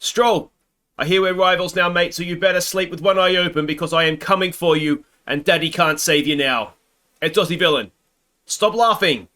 Stroll, I hear we're rivals now, mate, so you better sleep with one eye open because I am coming for you and Daddy can't save you now. It's Aussie Villain. Stop laughing.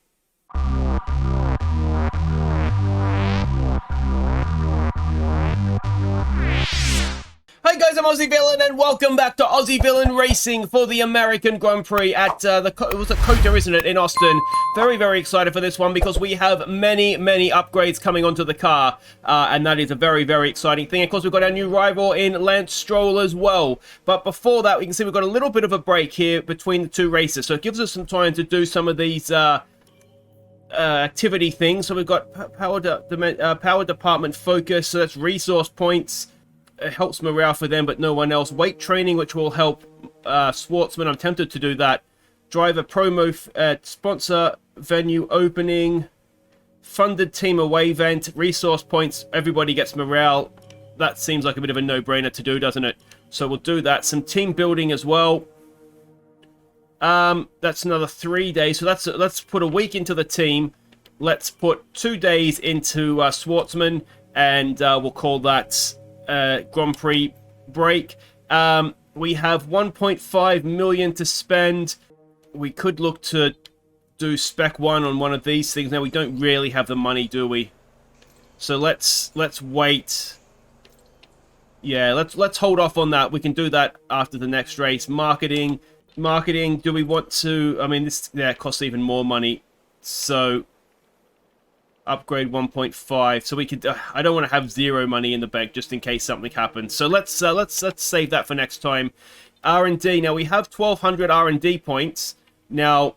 Hey guys, I'm Aussie Villain and welcome back to Aussie Villain Racing for the American Grand Prix at it was a COTA, isn't it, in Austin. Very, very excited for this one because we have many upgrades coming onto the car, and that is a very, very exciting thing. Of course, we've got our new rival in Lance Stroll as well. But before that, we can see we've got a little bit of a break here between the two races, so it gives us some time to do some of these activity things. So we've got power department focus, so that's resource points. It helps morale for them, but no one else. Weight training, which will help Sportsman. I'm tempted to do that. Driver promo, sponsor venue opening, funded team away event, resource points. Everybody gets morale. That seems like a bit of a no-brainer to do, doesn't it? So we'll do that. Some team building as well. That's another 3 days. So let's put a week into the team. Let's put 2 days into Sportsman, and we'll call that Grand Prix break. We have 1.5 million to spend. We could look to do spec 1 on one of these things. Now we don't really have the money, do we? So let's wait. Yeah, let's hold off on that. We can do that after the next race. Marketing, do we want to, I mean, this costs even more money. So upgrade 1.5, so we could I don't want to have zero money in the bank just in case something happens, so let's save that for next time. R&D, now we have 1200 R&D points. Now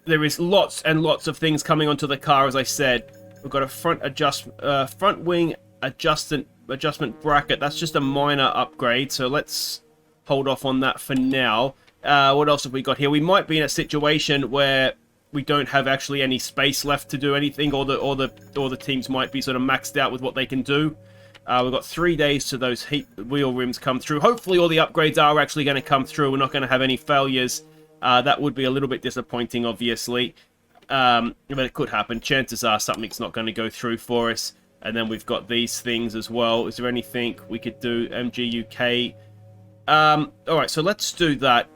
there is lots and lots of things coming onto the car. As I said, we've got a front wing adjustment bracket. That's just a minor upgrade, so let's hold off on that for now. What else have we got here? We might be in a situation where we don't have actually any space left to do anything, or the teams might be sort of maxed out with what they can do. We've got 3 days to those wheel rims come through. Hopefully all the upgrades are actually going to come through. We're not going to have any failures. That would be a little bit disappointing, obviously. But it could happen. Chances are something's not going to go through for us. And then we've got these things as well. Is there anything we could do? MG UK. Alright, so let's do that.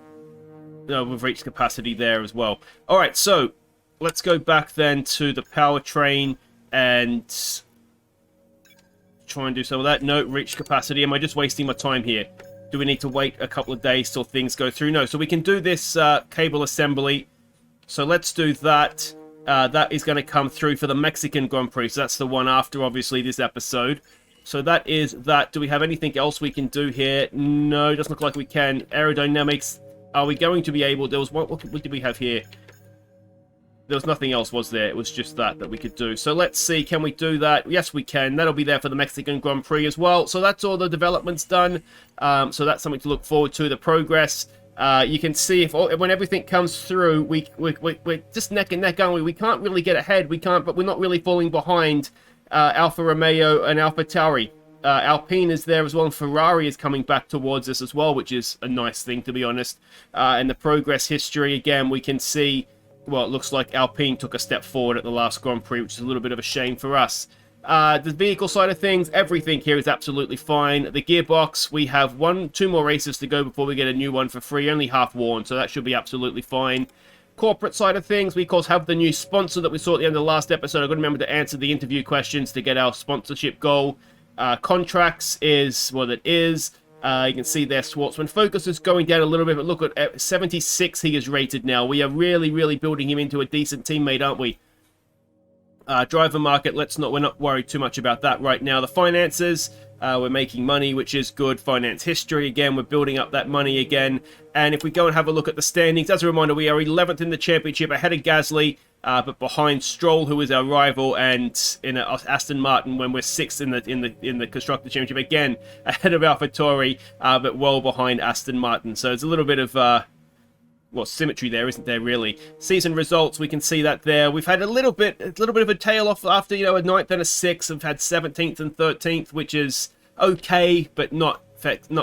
No, we've reached capacity there as well. Alright, so let's go back then to the powertrain and try and do some of that. No, reach capacity. Am I just wasting my time here? Do we need to wait a couple of days till things go through? No, so we can do this cable assembly. So let's do that. That is going to come through for the Mexican Grand Prix. So that's the one after, obviously, this episode. So that is that. Do we have anything else we can do here? No, it doesn't look like we can. Aerodynamics. Are we going to be able... There was what did we have here? There was nothing else, was there? It was just that we could do. So let's see, can we do that? Yes, we can. That'll be there for the Mexican Grand Prix as well. So that's all the developments done. So that's something to look forward to, the progress. You can see when everything comes through, we're just neck and neck, aren't we? We can't really get ahead. We can't, but we're not really falling behind Alfa Romeo and Alfa Tauri. Alpine is there as well, and Ferrari is coming back towards us as well, which is a nice thing, to be honest. And the progress history, again, we can see, well, it looks like Alpine took a step forward at the last Grand Prix, which is a little bit of a shame for us. The vehicle side of things, everything here is absolutely fine. The gearbox, we have 2 more races to go before we get a new one for free, only half worn, so that should be absolutely fine. Corporate side of things, we of course have the new sponsor that we saw at the end of the last episode. I've got to remember to answer the interview questions to get our sponsorship goal. Contracts is what it is. You can see there Sportsman focus is going down a little bit, but look at 76 he is rated now. We are really building him into a decent teammate, aren't we? Driver market, we're not worried too much about that right now. The finances, we're making money, which is good. Finance history, again, we're building up that money again. And if we go and have a look at the standings, as a reminder, we are 11th in the championship, ahead of Gasly, but behind Stroll, who is our rival, and in Aston Martin, when we're 6th in the Constructor Championship, again ahead of AlphaTauri, but well behind Aston Martin. So it's a little bit of symmetry there, isn't there? Really, season results, we can see that there. We've had a little bit of a tail off after a 9th and a 6th. We've had 17th and 13th, which is okay, but not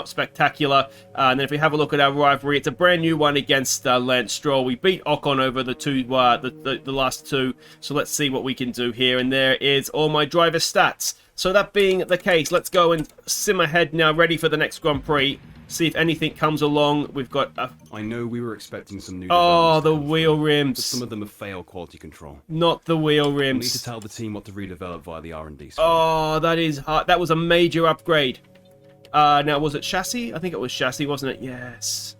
spectacular. And then if we have a look at our rivalry, it's a brand new one against Lance Stroll. We beat Ocon over the last two, so let's see what we can do here. And there is all my driver stats. So that being the case, let's go and sim ahead now, ready for the next Grand Prix. See if anything comes along. We've got I know we were expecting some new oh, developments the to come wheel through, rims. but some of them have failed quality control. Not the wheel We need rims. to tell the team what to redevelop via the R&D screen. Oh, that is hard. That was a major upgrade. Now, was it chassis? I think it was chassis, wasn't it? Yes.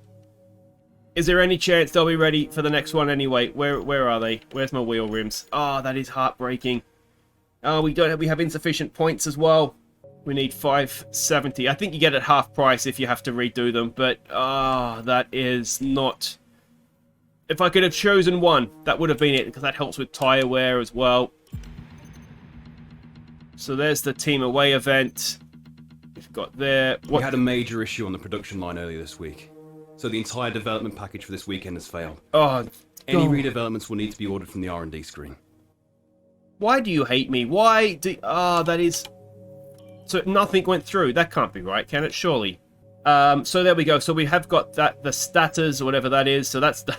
Is there any chance they'll be ready for the next one anyway? Where are they? Where's my wheel rims? Oh, that is heartbreaking. Oh, we have insufficient points as well. We need 570. I think you get it half price if you have to redo them, but that is not... If I could have chosen one, that would have been it, because that helps with tire wear as well. So there's the team away event. We've got there... We had a major issue on the production line earlier this week, so the entire development package for this weekend has failed. Oh, any redevelopments will need to be ordered from the R&D screen. Why do you hate me? Why do... that is... So nothing went through. That can't be right, can it? Surely. So there we go. So we have got that, the status or whatever that is. So that's the...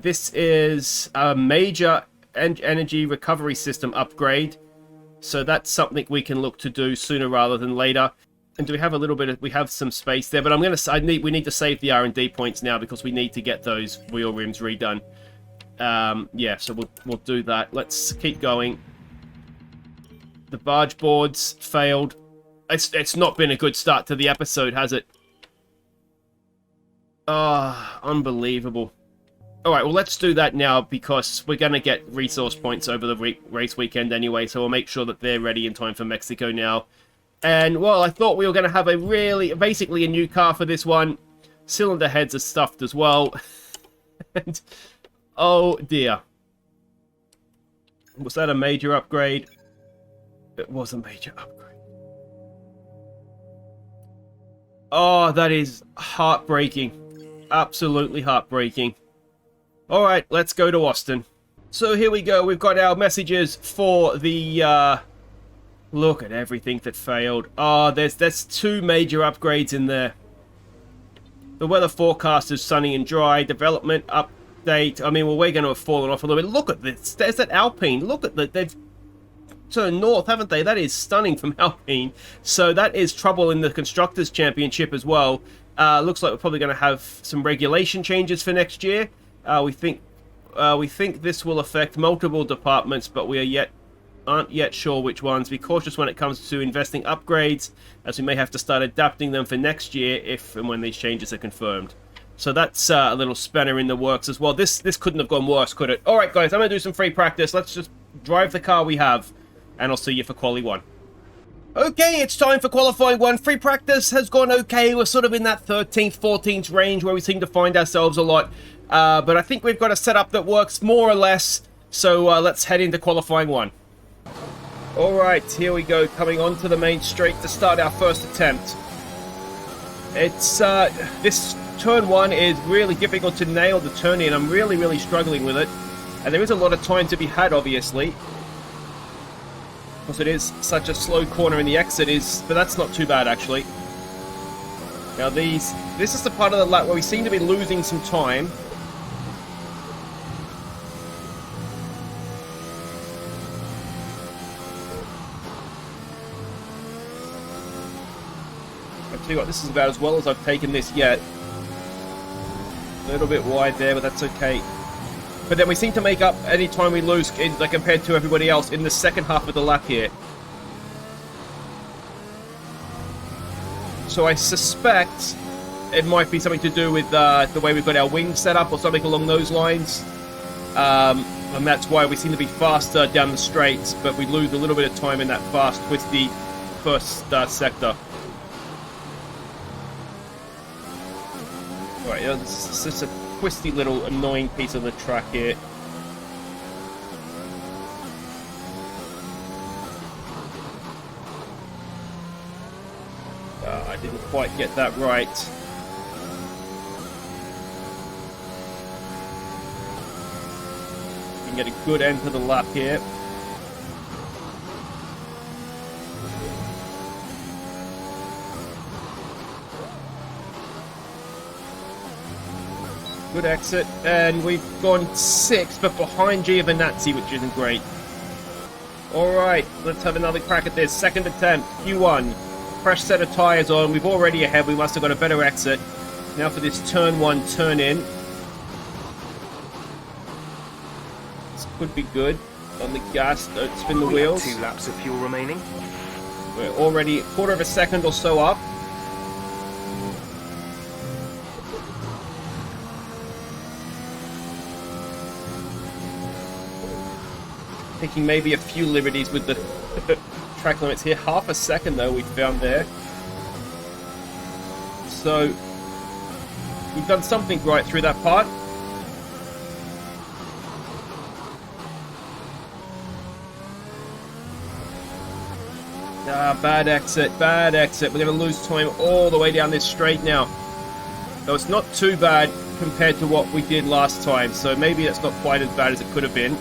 this is a major energy recovery system upgrade. So that's something we can look to do sooner rather than later. And do we have a little bit of... We have some space there, but we need to save the R&D points now because we need to get those wheel rims redone. Yeah, so we'll do that. Let's keep going. The barge boards failed. It's not been a good start to the episode, has it? Ah, unbelievable. Alright, well, let's do that now because we're going to get resource points over the race weekend anyway, so we'll make sure that they're ready in time for Mexico now. And, well, I thought we were going to have basically a new car for this one. Cylinder heads are stuffed as well. And, oh, dear. Was that a major upgrade? It was a major upgrade. Oh, that is heartbreaking. Absolutely heartbreaking. Alright, let's go to Austin. So here we go. We've got our messages for the... Look at everything that failed. Oh, there's two major upgrades in there. The weather forecast is sunny and dry. Development update. I mean, well, we're going to have fallen off a little bit. Look at this. There's that Alpine. Look at that. They've turned north, haven't they? That is stunning from Alpine. So that is trouble in the Constructors' Championship as well. Looks like we're probably going to have some regulation changes for next year. We think this will affect multiple departments, but we aren't yet sure which ones. Be cautious when it comes to investing upgrades, as we may have to start adapting them for next year if and when these changes are confirmed. So that's a little spanner in the works as well. This couldn't have gone worse, could it? Alright guys, I'm going to do some free practice. Let's just drive the car we have, and I'll see you for Quali 1. Okay, it's time for qualifying 1. Free practice has gone okay. We're sort of in that 13th, 14th range where we seem to find ourselves a lot. But I think we've got a setup that works more or less. So let's head into qualifying 1. Alright, here we go. Coming onto the main straight to start our first attempt. It's this turn 1 is really difficult to nail the turn in. I'm really struggling with it. And there is a lot of time to be had, obviously. Because it is such a slow corner in the exit but that's not too bad actually. Now this is the part of the lap where we seem to be losing some time. I'll tell you what, this is about as well as I've taken this yet. A little bit wide there, but that's okay. But then we seem to make up any time we lose compared to everybody else in the second half of the lap here. So I suspect it might be something to do with the way we've got our wings set up or something along those lines. And that's why we seem to be faster down the straights, but we lose a little bit of time in that fast, twisty first sector. Alright, this is a twisty little annoying piece of the track here. I didn't quite get that right. We can get a good end to the lap here. Good exit, and we've gone 6th, but behind Giovinazzi, which isn't great. Alright, let's have another crack at this. Second attempt, Q1. Fresh set of tyres on. We've already ahead. We must have got a better exit. Now for this turn 1 turn in. This could be good. On the gas, don't spin the wheels. 2 laps of fuel remaining. We're already a quarter of a second or so up. Taking maybe a few liberties with the track limits here. Half a second though we found there. So we've done something right through that part. Ah, bad exit, bad exit. We're going to lose time all the way down this straight now. Though it's not too bad compared to what we did last time, so maybe it's not quite as bad as it could have been.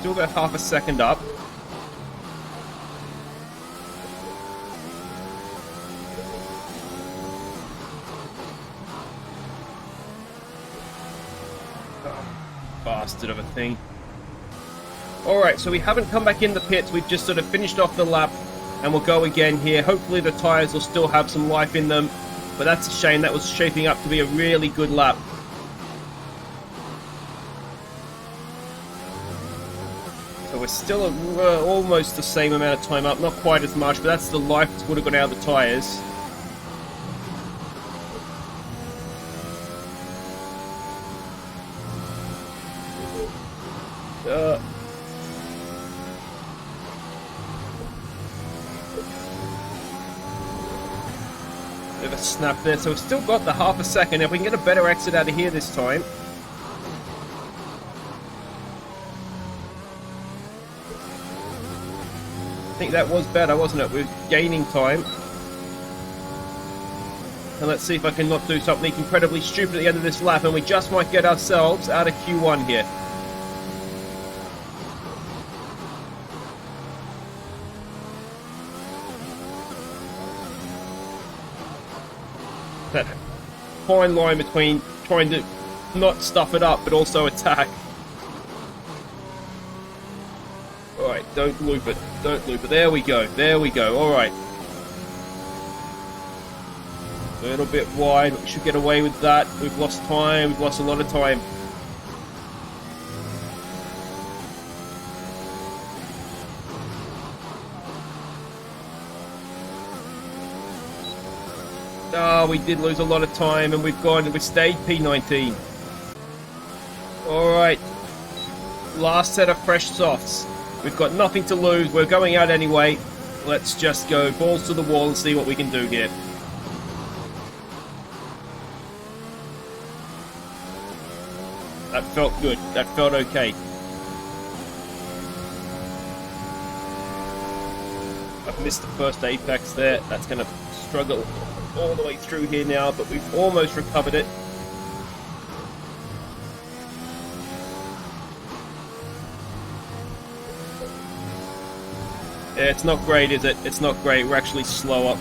Still about half a second up. Bastard of a thing. Alright, so we haven't come back in the pits. We've just sort of finished off the lap and we'll go again here. Hopefully the tyres will still have some life in them, but that's a shame. That was shaping up to be a really good lap. So we're still almost the same amount of time up. Not quite as much, but that's the life that would have gone out of the tyres. Bit of a snap there, so we've still got the half a second. If we can get a better exit out of here this time. I think that was better, wasn't it? We're gaining time. And let's see if I can not do something incredibly stupid at the end of this lap, and we just might get ourselves out of Q1 here. That fine line between trying to not stuff it up but also attack. Alright, don't loop it. Don't loop it. There we go. There we go. Alright. A little bit wide. We should get away with that. We've lost time. We've lost a lot of time. Ah, we did lose a lot of time, and we've stayed P19. Alright. Last set of fresh softs. We've got nothing to lose. We're going out anyway. Let's just go balls to the wall and see what we can do here. That felt good. That felt okay. I've missed the first apex there. That's going to struggle all the way through here now, but we've almost recovered it. Yeah, it's not great, is it? It's not great. We're actually slower.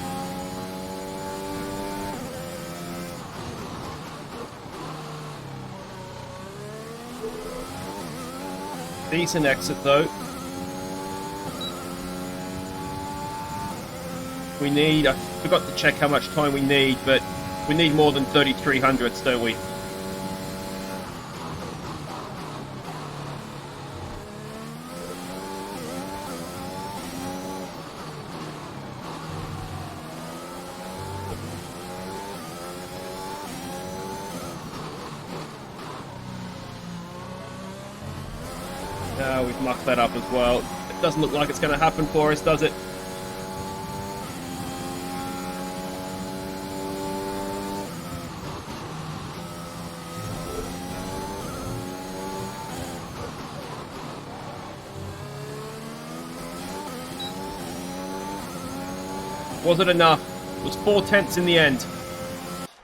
Decent exit though. We need, I forgot to check how much time we need, but we need more than 3,300s, don't we? No, we've mucked that up as well. It doesn't look like it's going to happen for us, does it? Was it enough? It was 4/10 in the end.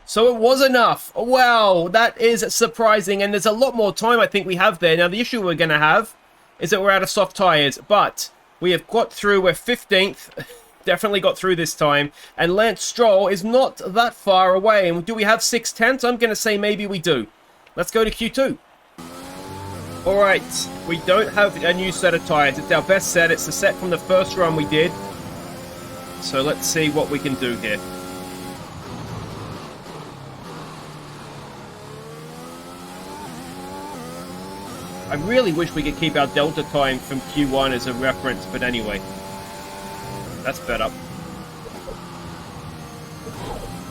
So it was enough. Wow, that is surprising. And there's a lot more time I think we have there. Now, the issue we're going to have is that we're out of soft tyres. But we have got through. We're 15th. definitely got through this time. And Lance Stroll is not that far away. And do we have 6/10? I'm going to say maybe we do. Let's go to Q2. Alright, we don't have a new set of tyres. It's our best set. It's the set from the first run we did. So let's see what we can do here. I really wish we could keep our delta time from Q1 as a reference, but anyway. That's better.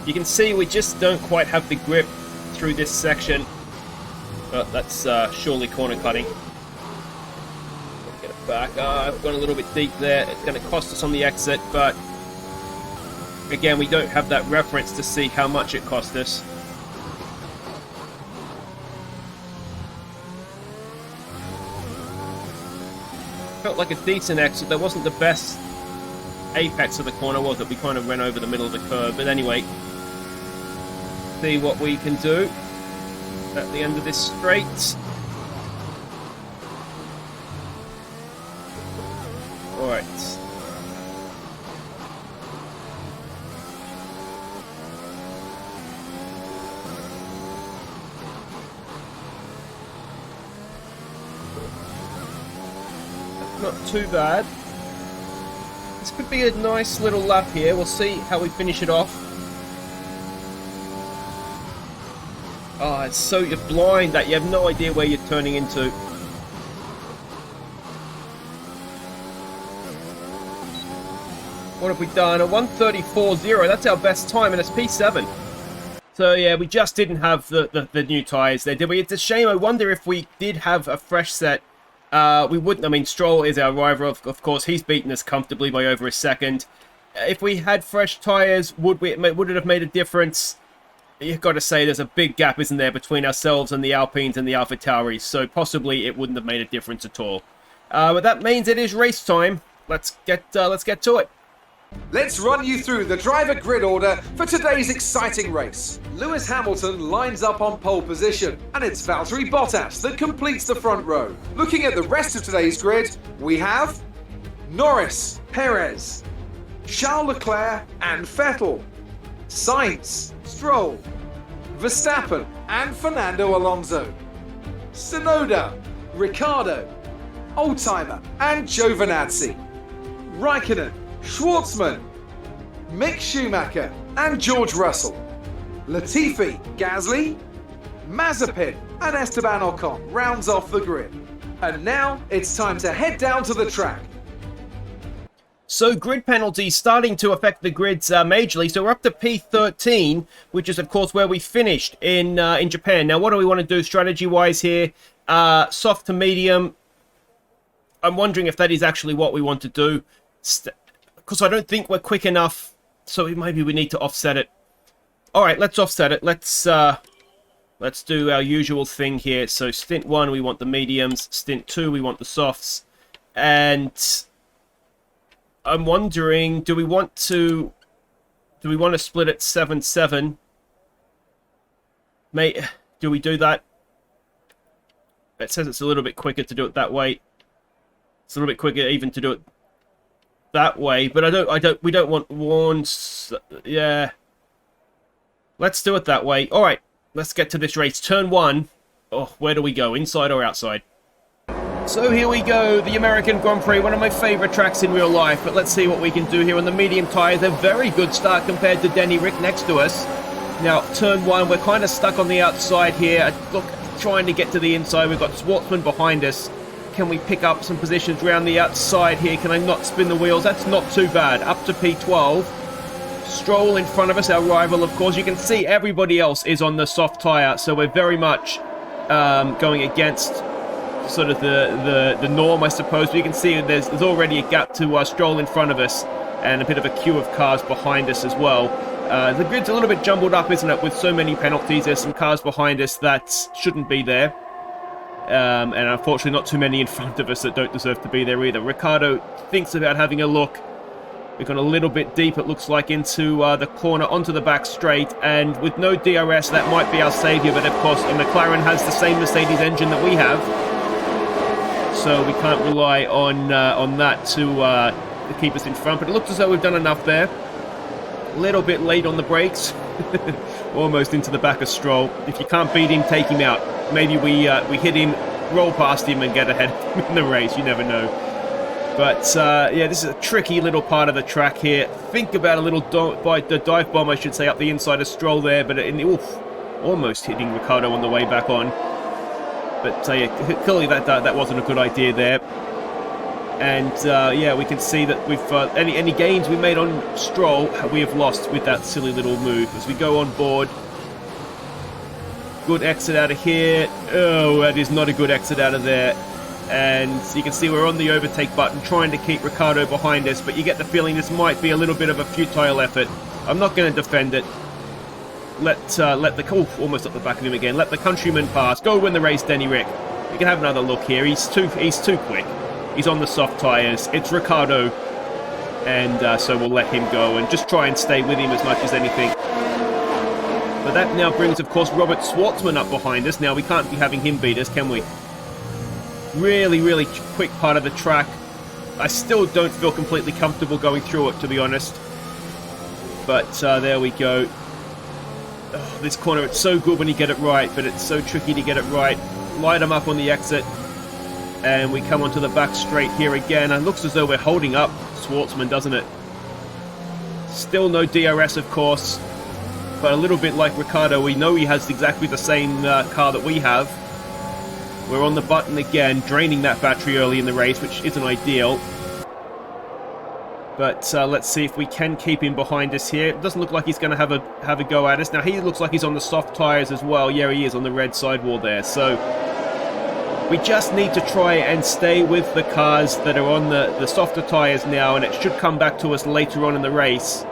You can see we just don't quite have the grip through this section. But that's surely corner cutting. Get it back. I've gone a little bit deep there. It's going to cost us on the exit, but again, we don't have that reference to see how much it cost us. Felt like a decent exit. That wasn't the best apex of the corner, was it? We kind of ran over the middle of the curve. But anyway, see what we can do at the end of this straight. Alright. Not too bad. This could be a nice little lap here. We'll see how we finish it off. Oh, it's so you're blind that you have no idea where you're turning into. What have we done? A 1:34.0. That's our best time, and it's P7. So yeah, we just didn't have the new tyres there, did we? It's a shame. I wonder if we did have a fresh set. We wouldn't. I mean, Stroll is our rival, of course. He's beaten us comfortably by over a second. If we had fresh tyres, would it have made a difference? You've got to say there's a big gap, isn't there, between ourselves and the Alpines and the AlphaTauris, so possibly it wouldn't have made a difference at all. But that means it is race time. Let's get to it. Let's run you through the driver grid order for today's exciting race. Lewis Hamilton lines up on pole position, and it's Valtteri Bottas that completes the front row. Looking at the rest of today's grid, we have Norris, Perez, Charles Leclerc and Vettel, Sainz, Stroll, Verstappen and Fernando Alonso, Tsunoda, Ricciardo, Oldtimer and Giovinazzi, Raikkonen, Schwartzman, Mick Schumacher and George Russell, Latifi, Gasly, Mazepin and Esteban Ocon rounds off the grid. And now it's time to head down to the track. So grid penalties starting to affect the grids majorly. So we're up to P13, which is of course where we finished in Japan. Now what do we want to do strategy-wise here? Soft to medium. I'm wondering if that is actually what we want to do. Because I don't think we're quick enough. So maybe we need to offset it. Alright, let's offset it. Let's do our usual thing here. So stint 1, we want the mediums. Stint 2, we want the softs. And I'm wondering, do we want to split it 7-7? Do we do that? It says it's a little bit quicker to do it that way. It's a little bit quicker even to do it that way, but we don't want one. Yeah. Let's do it that way. All right, let's get to this race. Turn 1. Oh, where do we go? Inside or outside? So here we go, the American Grand Prix, one of my favourite tracks in real life, but let's see what we can do here on the medium tyres. A very good start compared to Denny Rick next to us. Now, turn 1, we're kind of stuck on the outside here. Look, trying to get to the inside. We've got Schwartzman behind us. Can we pick up some positions around the outside here? Can I not spin the wheels? That's not too bad. Up to P12. Stroll in front of us, our rival, of course. You can see everybody else is on the soft tyre, so we're very much going against sort of the norm, I suppose. But you can see there's already a gap to Stroll in front of us and a bit of a queue of cars behind us as well. The grid's a little bit jumbled up, isn't it, with so many penalties. There's some cars behind us that shouldn't be there. And unfortunately not too many in front of us that don't deserve to be there either. Ricciardo thinks about having a look. We've gone a little bit deep, it looks like, into the corner, onto the back straight, and with no DRS, that might be our saviour, but of course, a McLaren has the same Mercedes engine that we have, so we can't rely on that to keep us in front, but it looks as though we've done enough there. A little bit late on the brakes. Almost into the back of Stroll. If you can't beat him, take him out. Maybe we hit him, roll past him and get ahead of him in the race. You never know. But yeah, this is a tricky little part of the track here. Think about a little the dive bomb, I should say, up the inside of Stroll there, but almost hitting Ricciardo on the way back on. But yeah, clearly that wasn't a good idea there. And yeah, we can see that we've any gains we made on Stroll, we have lost with that silly little move. As we go on board, good exit out of here. Oh, that is not a good exit out of there. And you can see we're on the overtake button, trying to keep Ricciardo behind us, but you get the feeling this might be a little bit of a futile effort. I'm not going to defend it. Let the almost up the back of him again. Let the countryman pass. Go win the race, Denny Rick. You can have another look here. He's too quick. He's on the soft tyres. It's Ricciardo. And so we'll let him go and just try and stay with him as much as anything. But that now brings, of course, Robert Schwartzman up behind us. Now, we can't be having him beat us, can we? Really, really quick part of the track. I still don't feel completely comfortable going through it, to be honest. But there we go. Oh, this corner, it's so good when you get it right, but it's so tricky to get it right. Light them up on the exit. And we come onto the back straight here again. And it looks as though we're holding up Schwartzman, doesn't it? Still no DRS, of course. But a little bit like Ricciardo, we know he has exactly the same car that we have. We're on the button again, draining that battery early in the race, which isn't ideal. But let's see if we can keep him behind us here. It doesn't look like he's going to have a go at us. Now, he looks like he's on the soft tyres as well. Yeah, he is on the red sidewall there. So we just need to try and stay with the cars that are on the softer tyres now, and it should come back to us later on in the race.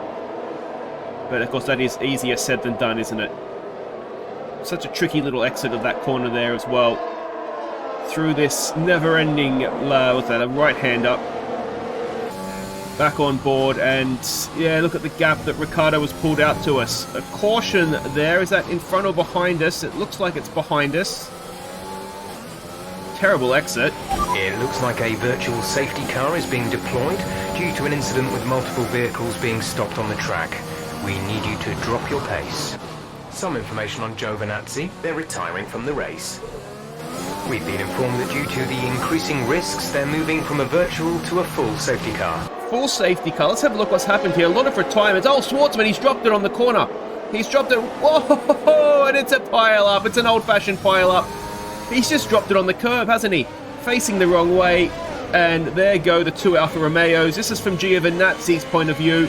But, of course, that is easier said than done, isn't it? Such a tricky little exit of that corner there as well. Through this never-ending, what's that, a right-hand up. Back on board, and yeah, look at the gap that Ricciardo has pulled out to us. A caution there. Is that in front or behind us? It looks like it's behind us. Terrible exit. It looks like a virtual safety car is being deployed due to an incident with multiple vehicles being stopped on the track. We need you to drop your pace. Some information on Giovinazzi. They're retiring from the race. We've been informed that due to the increasing risks, they're moving from a virtual to a full safety car. Full safety car. Let's have a look what's happened here. A lot of retirements. Oh, Schwartzman, he's dropped it on the corner. He's dropped it. Whoa, and it's a pile-up. It's an old-fashioned pile-up. He's just dropped it on the curb, hasn't he? Facing the wrong way. And there go the two Alfa Romeos. This is from Giovinazzi's point of view.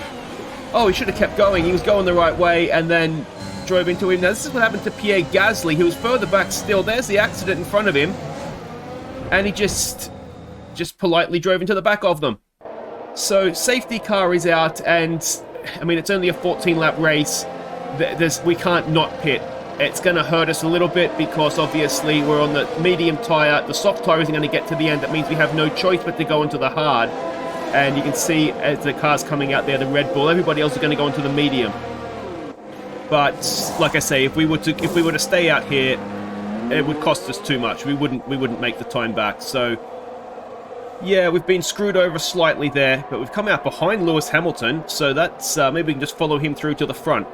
Oh, he should have kept going. He was going the right way and then drove into him. Now, this is what happened to Pierre Gasly. He was further back still. There's the accident in front of him. And he just politely drove into the back of them. So, safety car is out, and, I mean, it's only a 14-lap race. We can't not pit. It's going to hurt us a little bit because, obviously, we're on the medium tyre. The soft tyre isn't going to get to the end. That means we have no choice but to go into the hard. And you can see as the car's coming out there, the Red Bull, everybody else is going to go into the medium. But, like I say, if we were to stay out here, it would cost us too much. We wouldn't make the time back. So, yeah, we've been screwed over slightly there, but we've come out behind Lewis Hamilton, so that's maybe we can just follow him through to the front.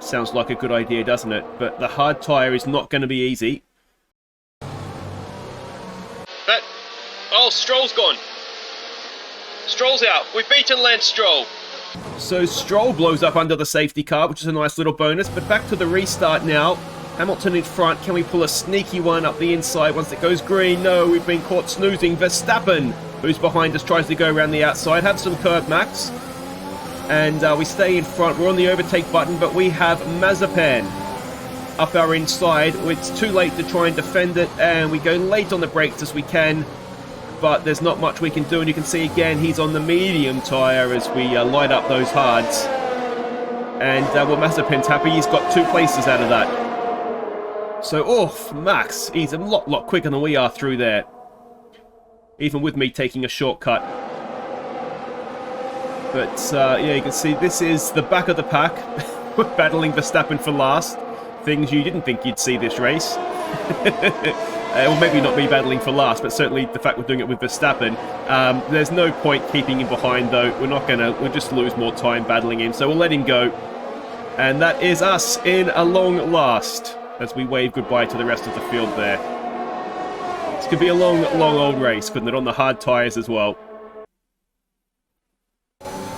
Sounds like a good idea, doesn't it? But the hard tyre is not going to be easy. Oh, Stroll's gone. Stroll's out. We've beaten Lance Stroll. So Stroll blows up under the safety car, which is a nice little bonus. But back to the restart now. Hamilton in front. Can we pull a sneaky one up the inside once it goes green? No, we've been caught snoozing. Verstappen, who's behind us, tries to go around the outside. Have some curb, Max. And we stay in front. We're on the overtake button, but we have Mazepin up our inside. It's too late to try and defend it, and we go late on the brakes as we can. But there's not much we can do, and you can see again he's on the medium tyre as we light up those hards. And well, Mazepin's happy. He's got 2 places out of that. So, Max, he's a lot quicker than we are through there. Even with me taking a shortcut. But, yeah, you can see this is the back of the pack. We're battling Verstappen for last. Things you didn't think you'd see this race. Or maybe not me battling for last, but certainly the fact we're doing it with Verstappen. There's no point keeping him behind, though. We'll just lose more time battling him, so we'll let him go. And that is us in a long last, as we wave goodbye to the rest of the field there. This could be a long, long old race, couldn't it, on the hard tyres as well.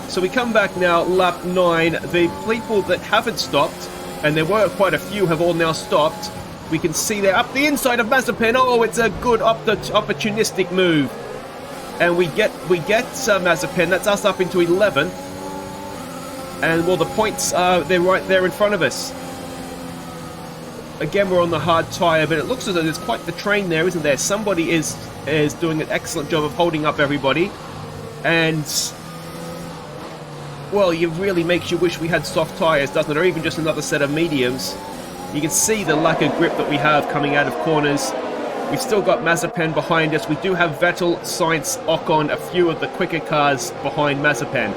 So we come back now, lap 9. The people that haven't stopped, and there were quite a few, have all now stopped. We can see there up the inside of Mazepin. Oh, it's a good opportunistic move. And we get Mazepin. That's us up into 11th. And, well, the points, they're right there in front of us. Again, we're on the hard tyre, but it looks as though there's quite the train there, isn't there? Somebody is doing an excellent job of holding up everybody. And, well, it really makes you wish we had soft tyres, doesn't it? Or even just another set of mediums. You can see the lack of grip that we have coming out of corners. We've still got Mazepin behind us. We do have Vettel, Sainz, Ocon, a few of the quicker cars behind Mazepin.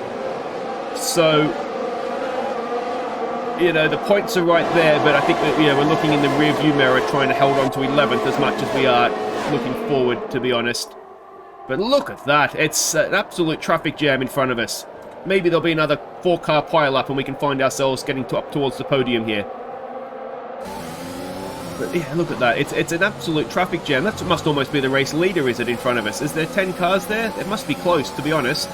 So, you know, the points are right there, but I think that, you know, we're looking in the rear view mirror trying to hold on to 11th as much as we are looking forward, to be honest. But look at that. It's an absolute traffic jam in front of us. Maybe there'll be another 4-car pile-up and we can find ourselves getting up towards the podium here. But yeah, look at that. It's an absolute traffic jam. That must almost be the race leader, is it, in front of us? Is there 10 cars there? It must be close, to be honest.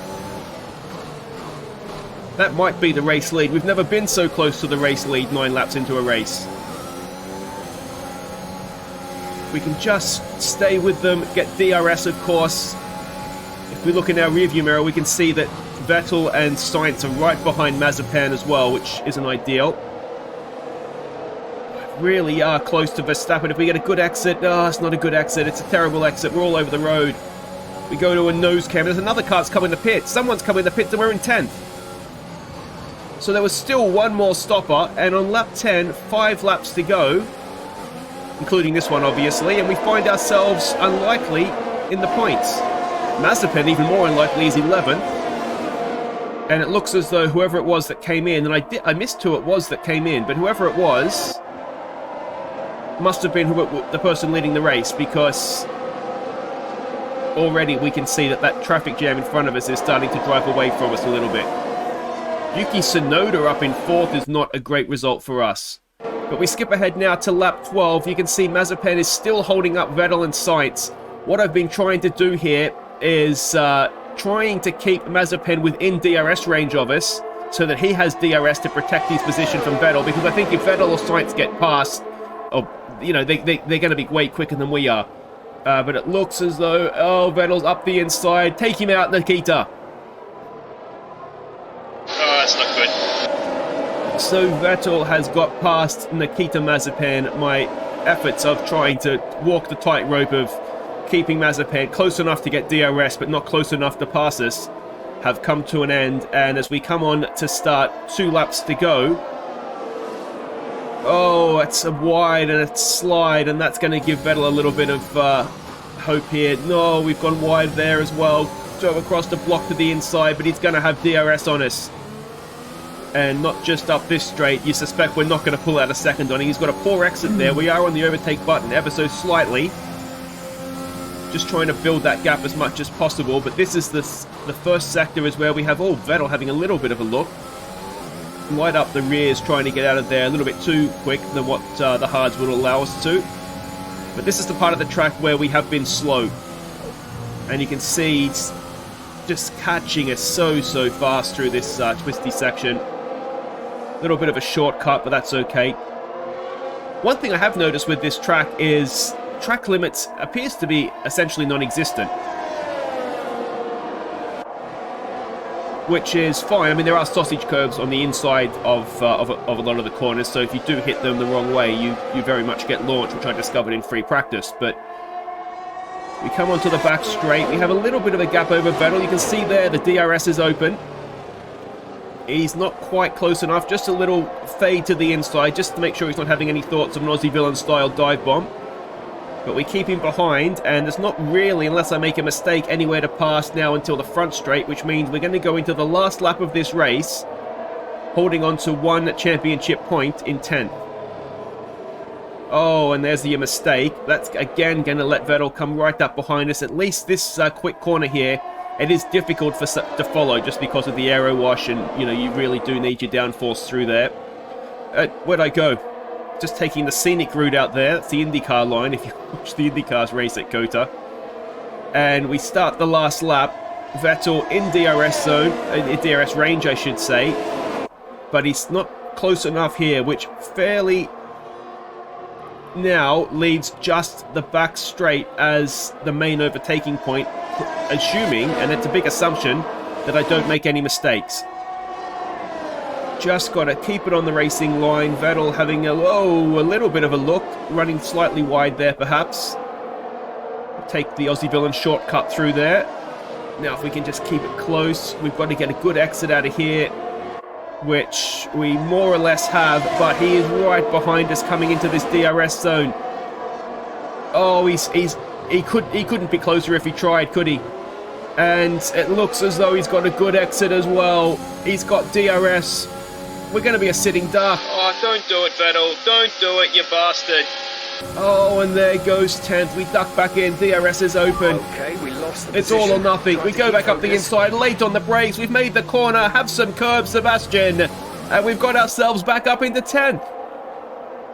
That might be the race lead. We've never been so close to the race lead 9 laps into a race. We can just stay with them, get DRS, of course. If we look in our rearview mirror, we can see that Vettel and Sainz are right behind Mazepin as well, which isn't ideal. Really are close to Verstappen. If we get a good exit, it's not a good exit. It's a terrible exit. We're all over the road. We go to a nose cam. There's another car that's coming to pit. Someone's coming to pit and we're in 10th. So there was still one more stopper, and on lap 10, 5 laps to go, including this one, obviously, and we find ourselves unlikely in the points. Mazepin, even more unlikely, is 11th. And it looks as though whoever it was that came in, and I missed who it was that came in, but whoever it was must have been the person leading the race, because already we can see that traffic jam in front of us is starting to drive away from us a little bit. Yuki Tsunoda up in 4th is not a great result for us. But we skip ahead now to lap 12. You can see Mazepin is still holding up Vettel and Sainz. What I've been trying to do here is trying to keep Mazepin within DRS range of us, so that he has DRS to protect his position from Vettel, because I think if Vettel or Sainz get past, you know, they're going to be way quicker than we are. But it looks as though, Vettel's up the inside. Take him out, Nikita. Oh, that's not good. So Vettel has got past Nikita Mazepin. My efforts of trying to walk the tightrope of keeping Mazepin close enough to get DRS, but not close enough to pass us, have come to an end. And as we come on to start, 2 laps to go. Oh, it's a wide and a slide, and that's going to give Vettel a little bit of hope here. No, we've gone wide there as well. Drove across the block to the inside, but he's going to have DRS on us. And not just up this straight. You suspect we're not going to pull out a second on him. He's got a poor exit there. We are on the overtake button ever so slightly. Just trying to build that gap as much as possible. But this is the first sector is where we have Vettel having a little bit of a look. Light up the rears, trying to get out of there a little bit too quick than what the hards would allow us to. But this is the part of the track where we have been slow. And you can see it's just catching us so fast through this twisty section. A little bit of a shortcut, but that's okay. One thing I have noticed with this track is track limits appears to be essentially non-existent. Which is fine. I mean, there are sausage curves on the inside of a lot of the corners, so if you do hit them the wrong way, you very much get launched, which I discovered in free practice. But we come onto the back straight. We have a little bit of a gap over Vettel. You can see there the DRS is open. He's not quite close enough. Just a little fade to the inside, just to make sure he's not having any thoughts of an Aussie Villain style dive bomb. But we keep him behind, and there's not really, unless I make a mistake, anywhere to pass now until the front straight, which means we're going to go into the last lap of this race, holding on to 1 championship point in 10th. Oh, and there's the mistake. That's, again, going to let Vettel come right up behind us. At least this quick corner here, it is difficult to follow just because of the aero wash, and, you know, you really do need your downforce through there. Where'd I go? Just taking the scenic route out there. That's the IndyCar line, if you watch the IndyCars race at COTA. And we start the last lap. Vettel in DRS zone, DRS range, I should say. But he's not close enough here, which fairly now leaves just the back straight as the main overtaking point, assuming, and it's a big assumption, that I don't make any mistakes. Just got to keep it on the racing line. Vettel having a little bit of a look, running slightly wide there perhaps. Take the Aussie Villain shortcut through there. Now if we can just keep it close, we've got to get a good exit out of here, which we more or less have, but he is right behind us coming into this DRS zone. Oh, he couldn't be closer if he tried, could he? And it looks as though he's got a good exit as well. He's got DRS. We're going to be a sitting duck. Oh, don't do it, Vettel. Don't do it, you bastard. Oh, and there goes 10th. We duck back in. DRS is open. Okay, we lost the It's all or nothing. We go back up the focus. inside, late on the brakes. We've made the corner. Have some curb, Sebastian. And we've got ourselves back up into 10th.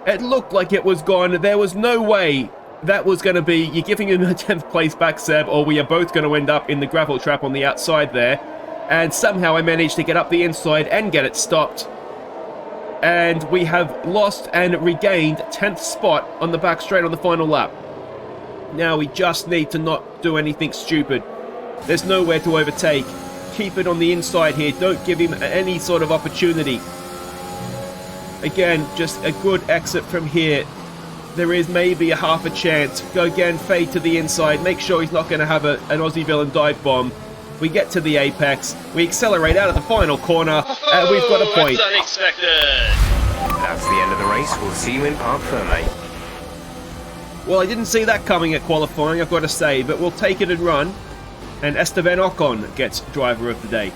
It looked like it was gone. There was no way that was going to be, you're giving him a 10th place back, Seb, or we are both going to end up in the gravel trap on the outside there. And somehow I managed to get up the inside and get it stopped. And we have lost and regained 10th spot on the back straight on the final lap. Now we just need to not do anything stupid. There's nowhere to overtake. Keep it on the inside here. Don't give him any sort of opportunity. Again, just a good exit from here. There is maybe a half a chance. Go again, fade to the inside. Make sure he's not going to have an Aussie Villain dive bomb. We get to the apex. We accelerate out of the final corner. And we've got a point. That's unexpected. That's the end of the race. We'll see you in Parc Ferme. Well, I didn't see that coming at qualifying, I've got to say. But we'll take it and run. And Esteban Ocon gets driver of the day.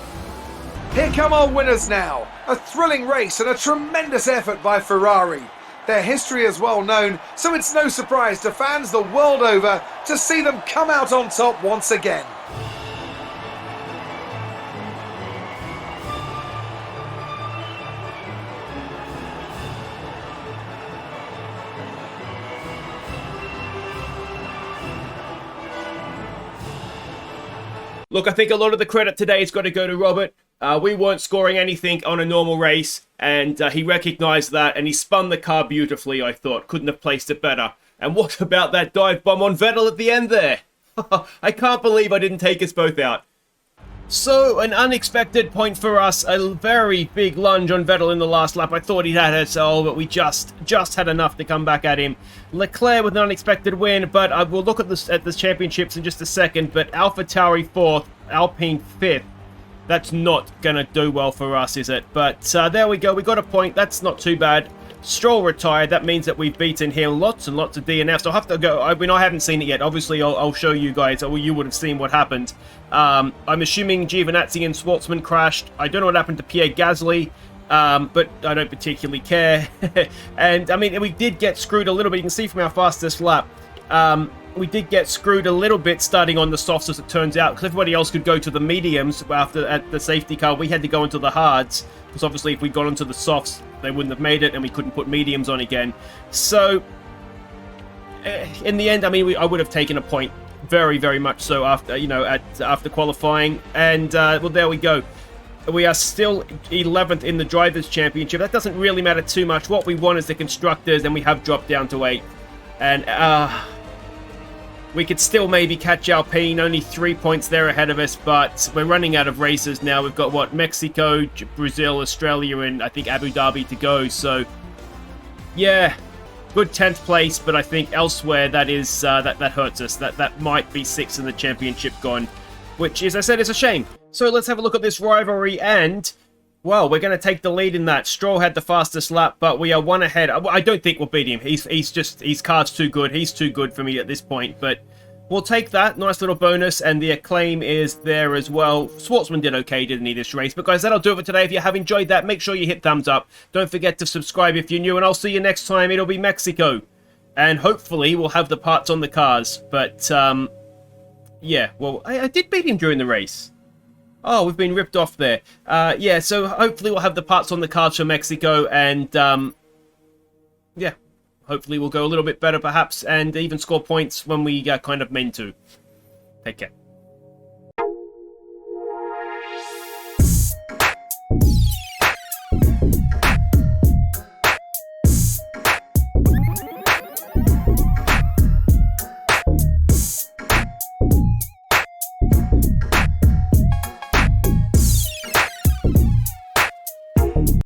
Here come our winners now. A thrilling race and a tremendous effort by Ferrari. Their history is well known, so it's no surprise to fans the world over to see them come out on top once again. Look, I think a lot of the credit today has got to go to Robert. We weren't scoring anything on a normal race, and he recognised that, and he spun the car beautifully, I thought. Couldn't have placed it better. And what about that dive bomb on Vettel at the end there? I can't believe I didn't take us both out. So, an unexpected point for us. A very big lunge on Vettel in the last lap. I thought he'd had it all, but we just had enough to come back at him. Leclerc with an unexpected win, but we'll look at the championships in just a second. But AlphaTauri 4th, Alpine 5th. That's not going to do well for us, is it? But there we go. We got a point. That's not too bad. Stroll retired. That means that we've beaten here lots and lots of DNFs. I'll have to go. I mean, I haven't seen it yet. Obviously, I'll show you guys. Or you would have seen what happened. I'm assuming Giovinazzi and Schwartzman crashed. I don't know what happened to Pierre Gasly, but I don't particularly care. And, I mean, we did get screwed a little bit. You can see from our fastest lap. We did get screwed a little bit starting on the softs, as it turns out, because everybody else could go to the mediums at the safety car. We had to go into the hards, because obviously if we'd gone into the softs, they wouldn't have made it, and we couldn't put mediums on again. So, in the end, I mean, I would have taken a point, very, very much so after, after qualifying. And well, there we go. We are still 11th in the Drivers' Championship. That doesn't really matter too much. What we want is the Constructors, and we have dropped down to 8th. And we could still maybe catch Alpine, only 3 points there ahead of us, but we're running out of races now. We've got, Mexico, Brazil, Australia, and I think Abu Dhabi to go. So, yeah, good 10th place, but I think elsewhere that is that hurts us. That might be 6th in the championship gone, which, as I said, is a shame. So let's have a look at this rivalry, and, well, we're going to take the lead in that. Stroll had the fastest lap, but we are one ahead. I don't think we'll beat him. His car's too good. He's too good for me at this point, but we'll take that. Nice little bonus, and the acclaim is there as well. Schwartzman did okay, didn't he, this race? But guys, that'll do it for today. If you have enjoyed that, make sure you hit thumbs up. Don't forget to subscribe if you're new, and I'll see you next time. It'll be Mexico. And hopefully we'll have the parts on the cars. But, yeah, well, I did beat him during the race. Oh, we've been ripped off there. Yeah, so hopefully we'll have the parts on the cars for Mexico, and, yeah, hopefully we'll go a little bit better perhaps, and even score points when we kind of mean to. Take care.